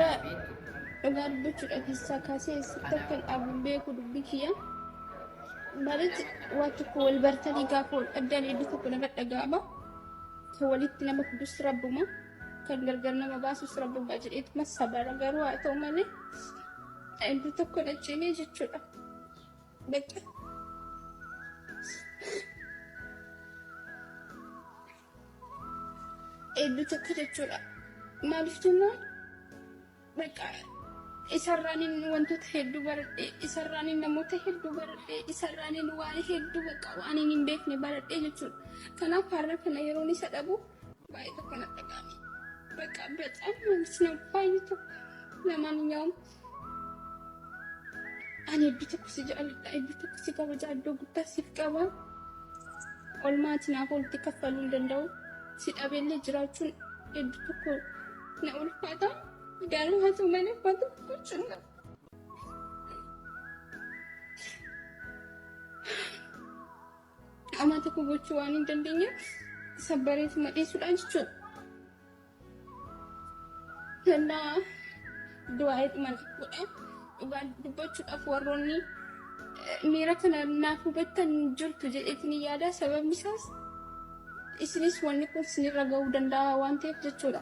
Dura dhugaa dubbachuudha keessaa kaasee eessatti akkan dhaabuun beeku dubbii kiyya. Maalitti waan tokko wal bartanii gaafa wal qabdan hedduu tokko nama dhaga'ama. Kan walitti nama fidus rabbuma. Kan gargar nama baasus rabbuma jedheetuma sabara garuu haa ta'u malee hedduu tokko dhacheenee jechuudha. Bakka hedduu tokko jechuudha. Maaliif jennaan bakka isarraanin wantoota hedduu baradhee isarraanin namoota hedduu baradhee isarraanin waan hedduu bakka waan hin beekne baradhee jechuudha. Kanaaf har'a kana yeroon isa dhabu baay'ee tokko na dhaga'ame. Bakka በጣም ማለት ነው ባይቱ ለማንኛውም ani hedduu tokko si jaalladha hedduu tokko si kabaja iddoo guddaa siif qaba. Olmaatiin naaf walitti kaffaluu hin danda'u. Si dhabeellee jiraachuun hedduu tokko na ulfaata. Garuu haa ta'u malee wanta gochuun qaba. Amma tokko gochuu waan hin dandeenyeef sabbareetuma dhiisuudhaan jechuudha. Kanaaf du'aayiidhuma godha. Dhugaan dubbachuudhaaf warroonni miira kana naaf hubattan jirtu jedheetiin yaada. Sababni isaas isinis wanni kun sinirra gahuu danda'a waan ta'eef jechuudha.